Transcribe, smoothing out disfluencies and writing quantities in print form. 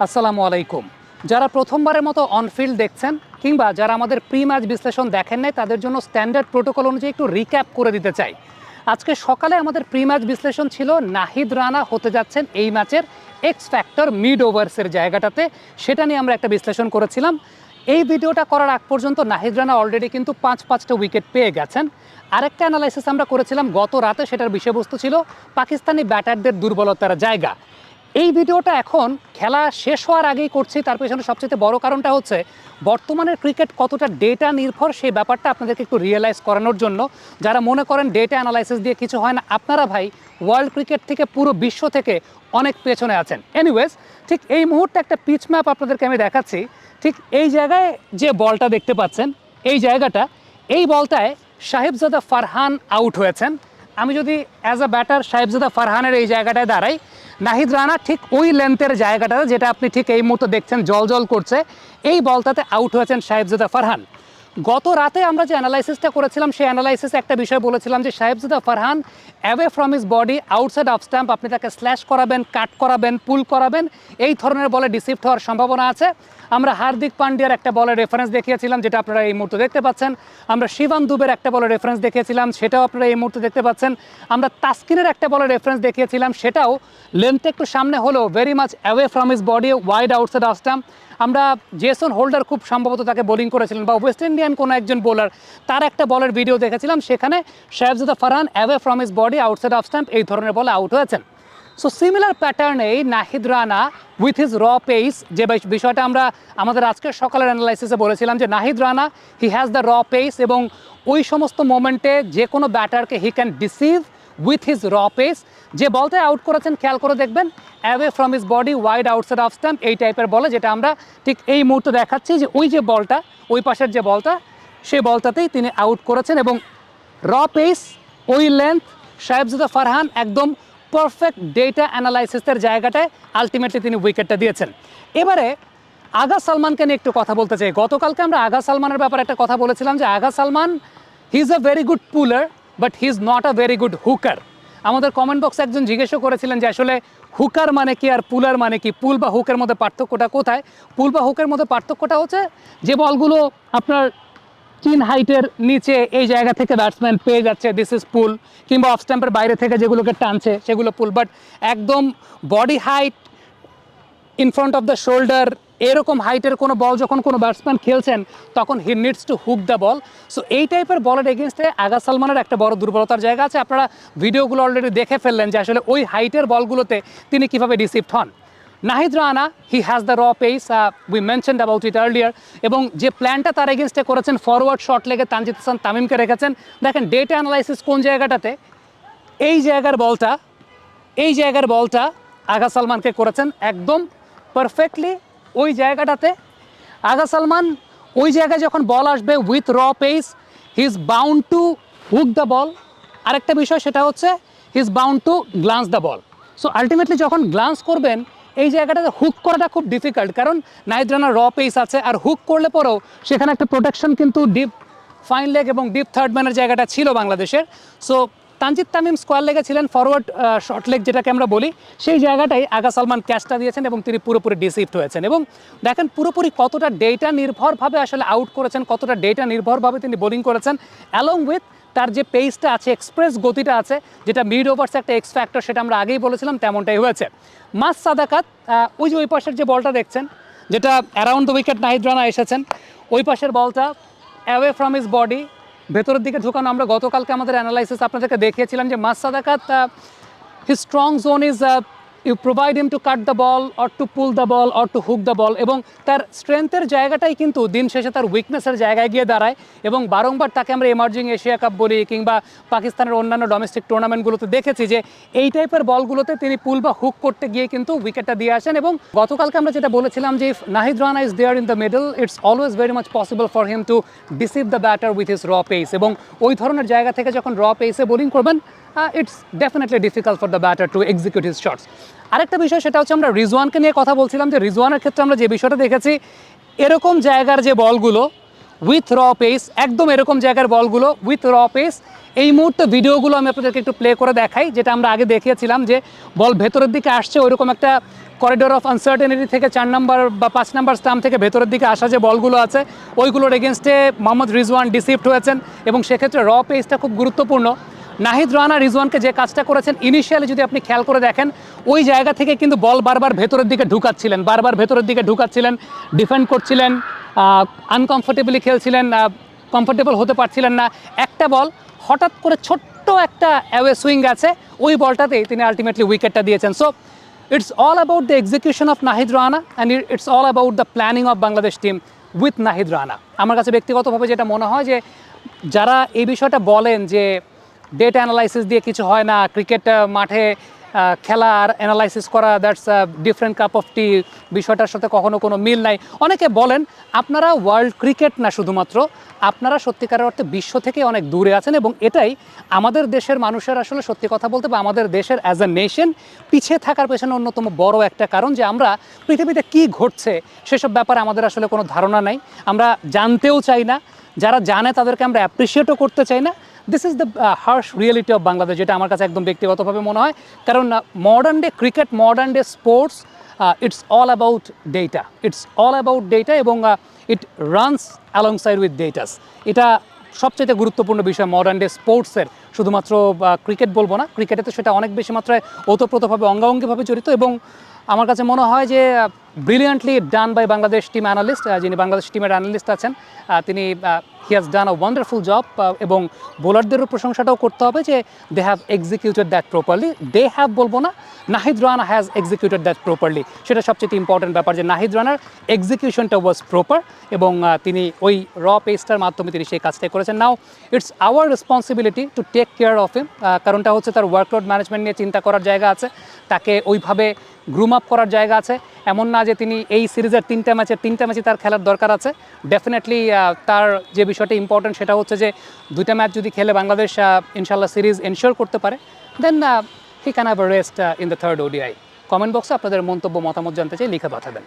আসসালামু আলাইকুম। যারা প্রথমবারের মতো অনফিল্ড দেখছেন কিংবা যারা আমাদের প্রি ম্যাচ বিশ্লেষণ দেখেন নাই তাদের জন্য স্ট্যান্ডার্ড প্রোটোকল অনুযায়ী একটু রিক্যাপ করে দিতে চাই। আজকে সকালে আমাদের প্রি ম্যাচ বিশ্লেষণ ছিল নাহিদ রানা হতে যাচ্ছেন এই ম্যাচের এক্স ফ্যাক্টর মিড ওভার্সের জায়গাটাতে, সেটা নিয়ে আমরা একটা বিশ্লেষণ করেছিলাম। এই ভিডিওটা করার আগ পর্যন্ত নাহিদ রানা অলরেডি কিন্তু পাঁচটা উইকেট পেয়ে গেছেন। আরেকটা অ্যানালাইসিস আমরা করেছিলাম গত রাতে, সেটার বিষয়বস্তু ছিল পাকিস্তানি ব্যাটারদের দুর্বলতার জায়গা। এই ভিডিওটা এখন খেলা শেষ হওয়ার আগেই করছি, তার পেছনে সবচেয়ে বড় কারণটা হচ্ছে বর্তমানের ক্রিকেট কতটা ডেটা নির্ভর সেই ব্যাপারটা আপনাদেরকে একটু রিয়েলাইজ করানোর জন্য। যারা মনে করেন ডেটা অ্যানালাইসিস দিয়ে কিছু হয় না, আপনারা ভাই ওয়ার্ল্ড ক্রিকেট থেকে পুরো বিশ্ব থেকে অনেক পেছনে আছেন। এনিওয়েজ, ঠিক এই মুহূর্তে একটা পিচ ম্যাপ আপনাদেরকে আমি দেখাচ্ছি। ঠিক এই জায়গায় যে বলটা দেখতে পাচ্ছেন, এই জায়গাটা, এই বলটায় সাহেবজাদা ফারহান আউট হয়েছেন। আমি যদি অ্যাজ আ ব্যাটার সাহেবজাদা ফারহানের এই জায়গাটায় দাঁড়াই, নাহিদ রানা ঠিক ওই লেন্থের জায়গাটাতে, যেটা আপনি ঠিক এই মুহূর্তে দেখছেন জল করছে, এই বলটাতে আউট হয়েছেন সাহেবজাদা ফারহান। গত রাতে আমরা যে অ্যানালাইসিসটা করেছিলাম সেই অ্যানালাইসিসে একটা বিষয় বলেছিলাম যে Sahibzada Farhan away from his body outside off stump, আপনি তাকে স্ল্যাশ করাবেন, কাট করাবেন, পুল করাবেন, এই ধরনের বলে ডিসিপ্ট হওয়ার সম্ভাবনা আছে। আমরা হার্দিক পান্ডিয়ার একটা বলের রেফারেন্স দেখিয়েছিলাম, যেটা আপনারা এই মুহূর্তে দেখতে পাচ্ছেন। আমরা শিবান দুবের একটা বলের রেফারেন্স দেখিয়েছিলাম, সেটাও আপনারা এই মুহূর্তে দেখতে পাচ্ছেন। আমরা তাসকিনের একটা বলের রেফারেন্স দেখিয়েছিলাম, সেটাও লেন্থে একটু সামনে হলেও very much away from his body, wide outside off stamp. আমরা জেসন হোল্ডার খুব সম্ভবত তাকে বোলিং করেছিলেন, বা ওয়েস্ট ইন্ডিয়ান কোনো একজন বোলার, তার একটা বলের ভিডিও দেখেছিলাম, সেখানে Sahibzada Farhan away from his body outside off stump এই ধরনের বলে আউট হয়েছেন। সো সিমিলার প্যাটার্নেই Nahid Rana with his raw pace, যে বিষয়টা আমরা আমাদের আজকের সকালের অ্যানালাইসিসে বলেছিলাম যে Nahid Rana he has the raw pace, এবং ওই সমস্ত মোমেন্টে যে কোনো ব্যাটারকে he can deceive with his raw pace. যে বলটায় আউট করেছেন খেয়াল করে দেখবেন, away from his body, wide outside off stump, এই টাইপের বলে, যেটা আমরা ঠিক এই মুহূর্তে দেখাচ্ছি যে ওই যে বলটা, ওই পাশের যে বলটা, সেই বলটাতেই তিনি আউট করেছেন। এবং র পেস, ওই লেন্থ, সাহেবজাদা ফারহান একদম পারফেক্ট ডেটা অ্যানালাইসিসের জায়গাটায় আলটিমেটলি তিনি উইকেটটা দিয়েছেন। এবারে আগা সালমানকে নিয়ে একটু কথা বলতে চাই। গতকালকে আমরা আগা সালমানের ব্যাপারে একটা কথা বলেছিলাম যে Agha Salman he is a very good puller, but he is not a very good hooker. আমাদের কমেন্ট বক্সে একজন জিজ্ঞেসও করেছিলেন যে আসলে হুকার মানে কি আর পুলার মানে কি, পুল বা হুকের মধ্যে পার্থক্যটা কোথায়? পুল বা হুকের মধ্যে পার্থক্যটা হচ্ছে যে বলগুলো আপনার চিন হাইটের নিচে এই জায়গা থেকে ব্যাটসম্যান পেয়ে যাচ্ছে, দিস ইজ পুল, কিংবা অফ স্ট্যাম্পের বাইরে থেকে যেগুলোকে টানছে সেগুলো পুল। বাট একদম body height, in front of the shoulder, এরকম হাইটের কোনো বল যখন কোনো ব্যাটসম্যান খেলছেন তখন হি needs to hook the ball. So এই টাইপের বলের এগেনস্টে আগা সালমানের একটা বড় দুর্বলতার জায়গা আছে। আপনারা ভিডিওগুলো অলরেডি দেখে ফেললেন যে আসলে ওই হাইটের বলগুলোতে তিনি কীভাবে ডিসিপ্ট হন। Nahid Rana he has the raw pace, we mentioned about it earlier, এবং যে প্ল্যানটা তার এগেনস্টে করেছেন ফরওয়ার্ড শট লেগে তানজিদ হাসান তামিমকে রেখেছেন। দেখেন ডেটা অ্যানালাইসিস কোন জায়গাটাতে, এই জায়গার বলটা আগা সালমানকে করেছেন একদম পারফেক্টলি ওই জায়গাটাতে। আগা সালমান ওই জায়গায় যখন বল আসবে উইথ র pace, he is bound to hook the বল। আরেকটা বিষয় সেটা হচ্ছে he is bound to glance the ball. So ultimately যখন গ্লান্স করবেন এই জায়গাটাতে হুক করাটা খুব ডিফিকাল্ট, কারণ নাহিদ রানার র পেস আছে, আর হুক করলে পরেও সেখানে একটা প্রোটেকশন কিন্তু ডিপ ফাইন লেগ এবং ডিপ থার্ড ম্যানের জায়গাটা ছিল বাংলাদেশের। সো তানজিদ তামিম স্কোয়ার লেগে ছিলেন, ফরওয়ার্ড শর্ট লেগ যেটাকে আমরা বলি, সেই জায়গাটাই আগা সালমান ক্যাচটা দিয়েছেন এবং তিনি পুরোপুরি ডিসিপ্ট হয়েছেন। এবং দেখেন পুরোপুরি কতটা ডেটা নির্ভরভাবে আসলে আউট করেছেন, কতটা ডেটা নির্ভরভাবে তিনি বোলিং করেছেন, অ্যালং উইথ তার যে পেসটা আছে, এক্সপ্রেস গতিটা আছে, যেটা মিড ওভার্সে একটা এক্স ফ্যাক্টর, সেটা আমরা আগেই বলেছিলাম, তেমনটাই হয়েছে। মাস সাদাকাত, ওই যে ওই পাশের যে বলটা দেখছেন, যেটা around the wicket Nahid Rana এসেছেন, ওই পাশের বলটা অ্যাওয়ে ফ্রম হিজ বডি, ভেতরের দিকে ঢুকানো। আমরা গতকালকে আমাদের অ্যানালাইসিস আপনাদেরকে দেখিয়েছিলাম যে Maaz Sadaqat his strong zone is you provide him to cut the ball or to pull the ball or to hook the ball, এবং তার স্ট্রেংথের জায়গাটাই কিন্তু দিন শেষে তার উইকনেসের জায়গায় গিয়ে দাঁড়ায়। এবং বারংবার তাকে আমরা এমার্জিং এশিয়া কাপ বলি কিংবা পাকিস্তানের অন্যান্য ডোমেস্টিক টুর্নামেন্টগুলোতে দেখেছি যে এই টাইপের বলগুলোতে তিনি পুল বা হুক করতে গিয়ে কিন্তু উইকেটটা দিয়ে আসেন। এবং গতকালকে আমরা যেটা বলেছিলাম যে if Nahid Rana is there in the middle, it's always very much possible for him to deceive the batter with his raw pace, এবং ওই ধরনের জায়গা থেকে যখন র পেসে বোলিং করবেন, it's definitely difficult for the batter to execute his shots. আরেকটা বিষয় সেটা হচ্ছে আমরা রিজওয়ানকে নিয়ে কথা বলছিলাম যে রিজওয়ানের ক্ষেত্রে আমরা যে বিষয়টা দেখেছি, এরকম জায়গার যে বলগুলো উইথ র পেস, একদম এরকম জায়গার বলগুলো উইথ র পেস, এই মুহূর্তে ভিডিওগুলো আমি আপনাদেরকে একটু প্লে করে দেখাই, যেটা আমরা আগে দেখিয়েছিলাম যে বল ভেতরের দিকে আসছে, ওইরকম একটা করিডোর অফ আনসার্টেনিটি থেকে 4 নম্বর বা 5 নম্বর স্টাম্প থেকে ভেতরের দিকে আসা যে বলগুলো আছে ওইগুলোর এগেনস্টে মোহাম্মদ রিজওয়ান ডিসিভড হয়েছেন এবং সেক্ষেত্রে র পেসটা খুব গুরুত্বপূর্ণ। নাহিদ রানা রিজওয়ানকে যে কাজটা করেছেন ইনিশিয়ালি যদি আপনি খেয়াল করে দেখেন ওই জায়গা থেকে কিন্তু বল বারবার ভেতরের দিকে ঢুকাচ্ছিলেন, ডিফেন্ড করছিলেন, আনকমফোর্টেবলি খেলছিলেন, কমফোর্টেবল হতে পারছিলেন না। একটা বল হঠাৎ করে ছোট্ট একটা অ্যাওয়ে সুইং আছে, ওই বলটাতেই তিনি আলটিমেটলি উইকেটটা দিয়েছেন। So it's all about the execution of Nahid Rana and it's all about the planning of Bangladesh team with Nahid Rana. আমার কাছে ব্যক্তিগতভাবে যেটা মনে হয় যে যারা এই বিষয়টা বলেন যে ডেটা অ্যানালাইসিস দিয়ে কিছু হয় না, ক্রিকেট মাঠে খেলা আর অ্যানালাইসিস করা দ্যাটস ডিফারেন্ট কাপ অফ টি, বিষয়টার সাথে কখনো কোনো মিল নাই, অনেকে বলেন আপনারা ওয়ার্ল্ড ক্রিকেট না শুধুমাত্র, আপনারা সত্যিকারের অর্থে বিশ্ব থেকে অনেক দূরে আছেন এবং এটাই আমাদের দেশের মানুষের আসলে সত্যি কথা বলতে বা আমাদের দেশের অ্যাজ এ নেশন পিছিয়ে থাকার পেছনে অন্যতম বড় একটা কারণ যে আমরা পৃথিবীতে কী ঘটছে সেসব ব্যাপারে আমাদের আসলে কোনো ধারণা নাই, আমরা জানতেও চাই না, যারা জানে তাদেরকে আমরা অ্যাপ্রিসিয়েটও করতে চাই না। This is the harsh reality of Bangladesh, যেটা আমার কাছে একদম ব্যক্তিগতভাবে মনে হয়। কারণ modern day cricket, modern day sports, it's all about data এবং it runs alongside with datas. এটা সবচেয়ে গুরুত্বপূর্ণ বিষয় মডার্ন ডে স্পোর্টসের। শুধুমাত্র ক্রিকেট বলবো না, ক্রিকেটে তো সেটা অনেক বেশি মাত্রায় ওতপ্রোতভাবে অঙ্গাঙ্গিভাবে জড়িত এবং আমার কাছে মনে হয় যে brilliantly done by Bangladesh team analyst, যিনি বাংলাদেশ টিমের অ্যানালিস্ট আছেন, তিনি he has done a wonderful job. এবং বোলারদেরও প্রশংসাটাও করতে হবে যে they have executed that properly. They have বলবো না, Nahid Rana has executed that properly. সেটা সবচেয়ে ইম্পর্টেন্ট ব্যাপার যে নাহিদ রানার এক্সিকিউশনটা ওয়াজ প্রপার এবং তিনি ওই র পেসটার মাধ্যমে তিনি সেই কাজটাই করেছেন। Now it's our responsibility to take care of him. কারণটা হচ্ছে তার ওয়ার্কলোড ম্যানেজমেন্ট নিয়ে চিন্তা করার জায়গা আছে, তাকে ওইভাবে গ্রুম আপ করার জায়গা আছে। এমন না যে তিনি এই সিরিজের তিনটা ম্যাচে তার খেলার দরকার আছে। ডেফিনেটলি তার যে বিষয়টা ইম্পর্টেন্ট সেটা হচ্ছে যে 2টা ম্যাচ যদি খেলে বাংলাদেশ ইনশাল্লাহ সিরিজ এনশিওর করতে পারে, then he can have a rest in the third ODI. Comment বক্সে আপনাদের মন্তব্য মতামত জানতে চাই, লিখে পাঠাবেন।